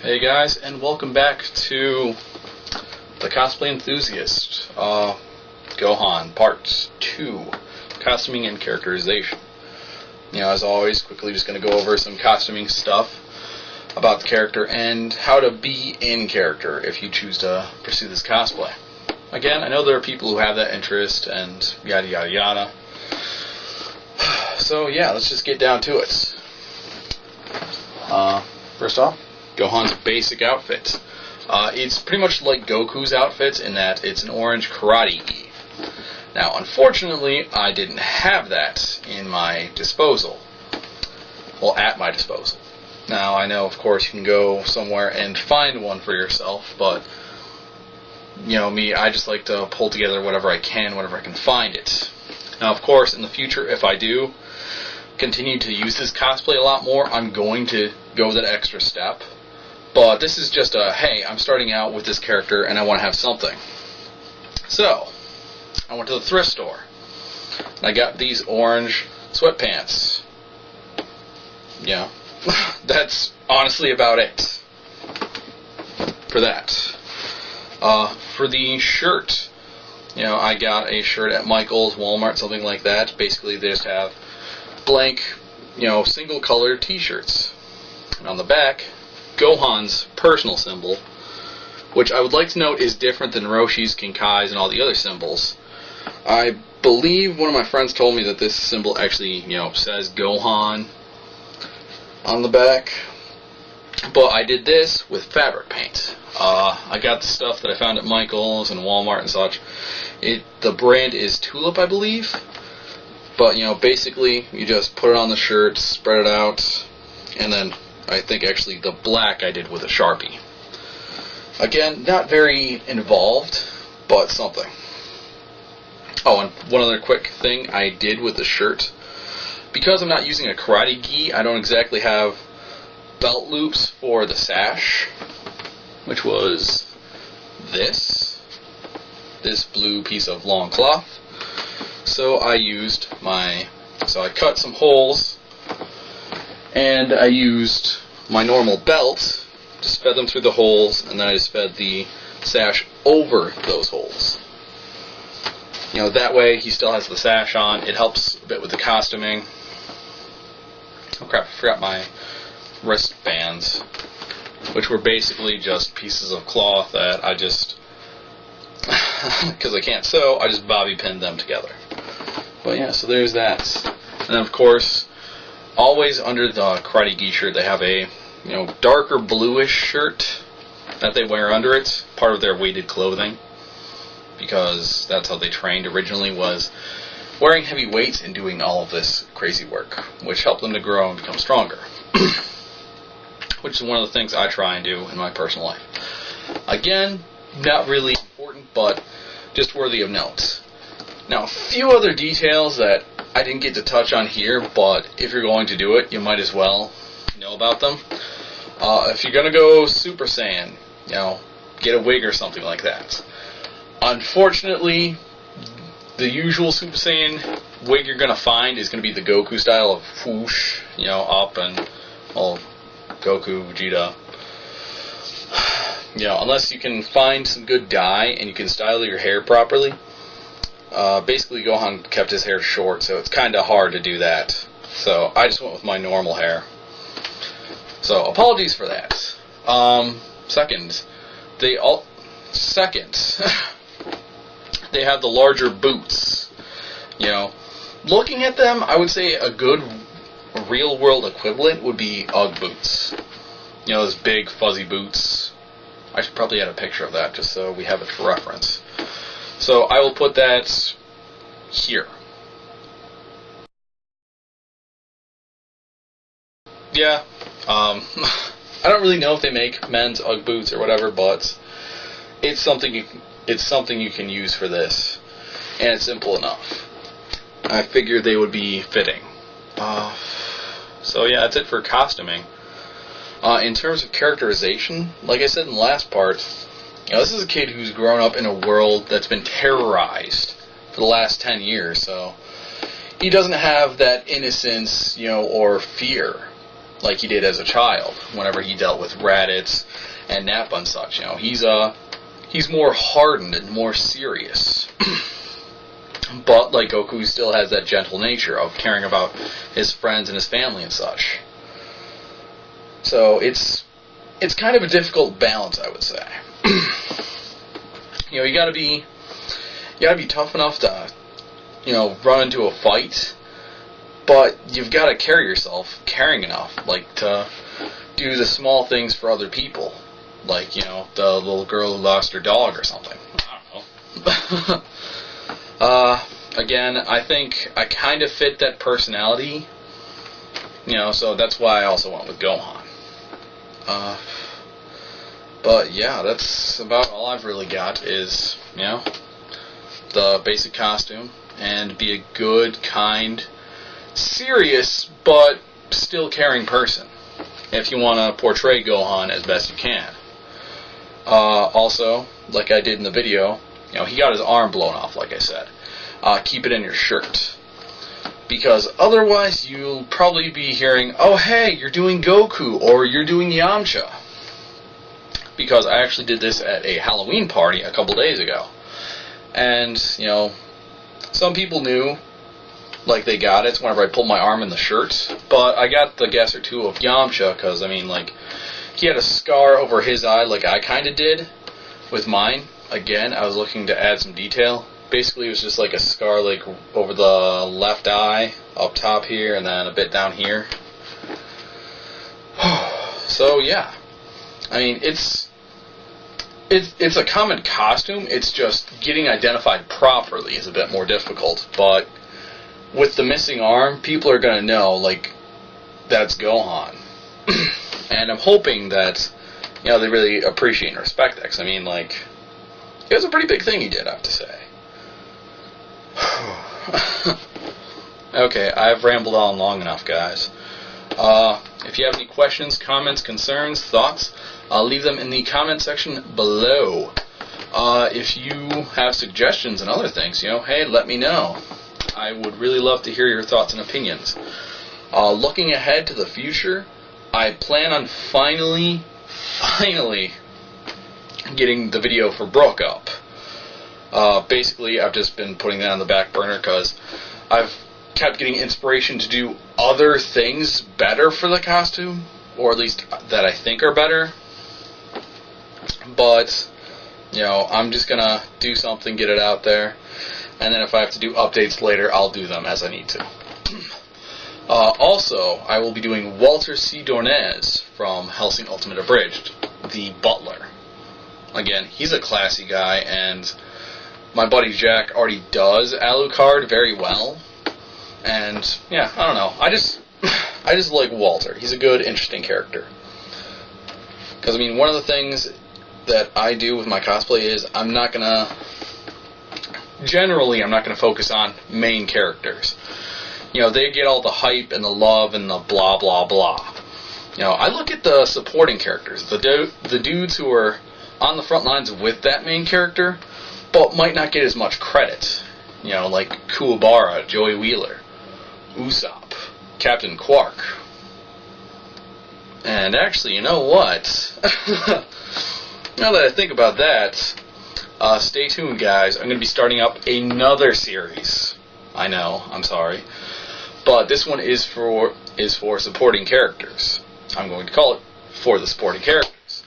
Hey guys, and welcome back to the Cosplay Enthusiast, Gohan, Part 2, Costuming and Characterization. As always, quickly just going to go over some costuming stuff about the character and how to be in character if you choose to pursue this cosplay. Again, I know there are people who have that interest and yada yada yada. So yeah, let's just get down to it. First off, Gohan's basic outfit. It's pretty much like Goku's outfit in that it's an orange karate gi. Now, unfortunately, I didn't have that in my disposal. Well, at my disposal. Now, I know, of course, you can go somewhere and find one for yourself, but, me, I just like to pull together whatever I can, whenever I can find it. Now, of course, in the future, if I do continue to use this cosplay a lot more, I'm going to go that extra step. But this is just a, hey, I'm starting out with this character and I want to have something. So, I went to the thrift store. And I got these orange sweatpants. Yeah. That's honestly about it. For that. For the shirt, I got a shirt at Michael's, Walmart, something like that. Basically, they just have blank, single color t-shirts. And on the back, Gohan's personal symbol, which I would like to note is different than Roshi's, Kinkai's, and all the other symbols. I believe one of my friends told me that this symbol actually, says Gohan on the back. But I did this with fabric paint. I got the stuff that I found at Michael's and Walmart and such. The brand is Tulip, I believe. But, basically, you just put it on the shirt, spread it out, and then I think actually the black I did with a Sharpie. Again, not very involved, but something. Oh, and one other quick thing I did with the shirt. Because I'm not using a karate gi, I don't exactly have belt loops for the sash, which was this blue piece of long cloth. So I cut some holes, and I used my normal belt, just fed them through the holes, and then I just fed the sash over those holes. That way he still has the sash on. It helps a bit with the costuming. Oh crap, I forgot my wristbands, which were basically just pieces of cloth that I just, because I can't sew, I just bobby pinned them together. But yeah, so there's that. And then of course, always under the karate gi shirt, they have a darker bluish shirt that they wear under it, part of their weighted clothing, because that's how they trained originally, was wearing heavy weights and doing all of this crazy work, which helped them to grow and become stronger. Which is one of the things I try and do in my personal life. Again, not really important, but just worthy of note. Now, a few other details that I didn't get to touch on here, but if you're going to do it, you might as well know about them. If you're going to go Super Saiyan, get a wig or something like that. Unfortunately, the usual Super Saiyan wig you're going to find is going to be the Goku style of whoosh, up and, Goku, Vegeta. Unless you can find some good dye and you can style your hair properly. Basically, Gohan kept his hair short, so it's kind of hard to do that. So I just went with my normal hair. So apologies for that. Second, they have the larger boots. Looking at them, I would say a good real-world equivalent would be UGG boots. Those big fuzzy boots. I should probably add a picture of that just so we have it for reference. So I will put that here. Yeah, I don't really know if they make men's UGG boots or whatever, but it's something you can use for this, and it's simple enough. I figured they would be fitting. So yeah, that's it for costuming. In terms of characterization, like I said in the last part, this is a kid who's grown up in a world that's been terrorized for the last 10 years, so he doesn't have that innocence, or fear like he did as a child whenever he dealt with Raditz and Nappa and such. You know, he's more hardened and more serious. But like Goku, he still has that gentle nature of caring about his friends and his family and such. So it's kind of a difficult balance, I would say. You know, you gotta be tough enough to, you know, run into a fight, but you've got to carry yourself caring enough, like, to do the small things for other people, like, you know, the little girl who lost her dog or something. I don't know. Again, I think I kind of fit that personality, you know, so that's why I also went with Gohan. But yeah, that's about all I've really got is, you know, the basic costume, and be a good, kind, serious, but still caring person, if you want to portray Gohan as best you can. Also, like I did in the video, you know, he got his arm blown off, like I said. Keep it in your shirt. Because otherwise you'll probably be hearing, oh hey, you're doing Goku, or you're doing Yamcha. Because I actually did this at a Halloween party a couple days ago. And, you know, some people knew, like, they got it whenever I pulled my arm in the shirt. But I got the guess or two of Yamcha, because, I mean, like, he had a scar over his eye like I kind of did with mine. Again, I was looking to add some detail. Basically, it was just like a scar, like, over the left eye, up top here, and then a bit down here. So, yeah. I mean, it's a common costume, it's just getting identified properly is a bit more difficult, but with the missing arm, people are going to know, like, that's Gohan. And I'm hoping that, you know, they really appreciate and respect that, 'cause I mean, like, it was a pretty big thing he did, I have to say. Okay, I've rambled on long enough, guys. If you have any questions, comments, concerns, thoughts, leave them in the comment section below. If you have suggestions and other things, you know, hey, let me know. I would really love to hear your thoughts and opinions. Looking ahead to the future, I plan on finally getting the video for Brook up. Basically, I've just been putting that on the back burner because I've kept getting inspiration to do other things better for the costume, or at least that I think are better. But, you know, I'm just gonna do something, get it out there, and then if I have to do updates later, I'll do them as I need to. Also, I will be doing Walter C. Dornez from Hellsing Ultimate Abridged, the butler. Again, he's a classy guy, and my buddy Jack already does Alucard very well. And, yeah, I don't know. I just like Walter. He's a good, interesting character. Because, I mean, one of the things that I do with my cosplay is generally, I'm not going to focus on main characters. You know, they get all the hype and the love and the blah, blah, blah. You know, I look at the supporting characters, the dudes who are on the front lines with that main character, but might not get as much credit. You know, like Kuwabara, Joey Wheeler, Usopp, Captain Quark. And actually, you know what? Now that I think about that, stay tuned, guys. I'm going to be starting up another series. I know, I'm sorry. But this one is for supporting characters. I'm going to call it For the Supporting Characters.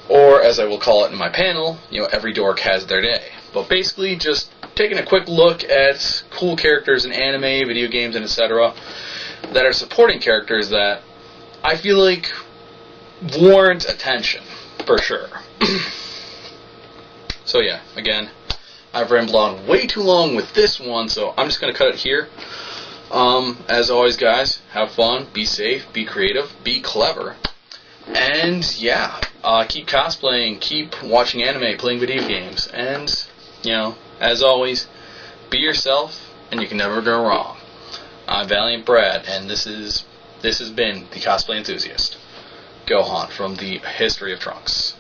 Or, as I will call it in my panel, you know, every dork has their day. But basically, just taking a quick look at cool characters in anime, video games, and etc. that are supporting characters that I feel like warrant attention, for sure. So yeah, again, I've rambled on way too long with this one, so I'm just going to cut it here. As always, guys, have fun, be safe, be creative, be clever, and yeah, keep cosplaying, keep watching anime, playing video games, and, you know, as always, be yourself, and you can never go wrong. I'm Valiant Brad, and this has been the Cosplay Enthusiast, Gohan from the History of Trunks.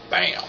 Bam.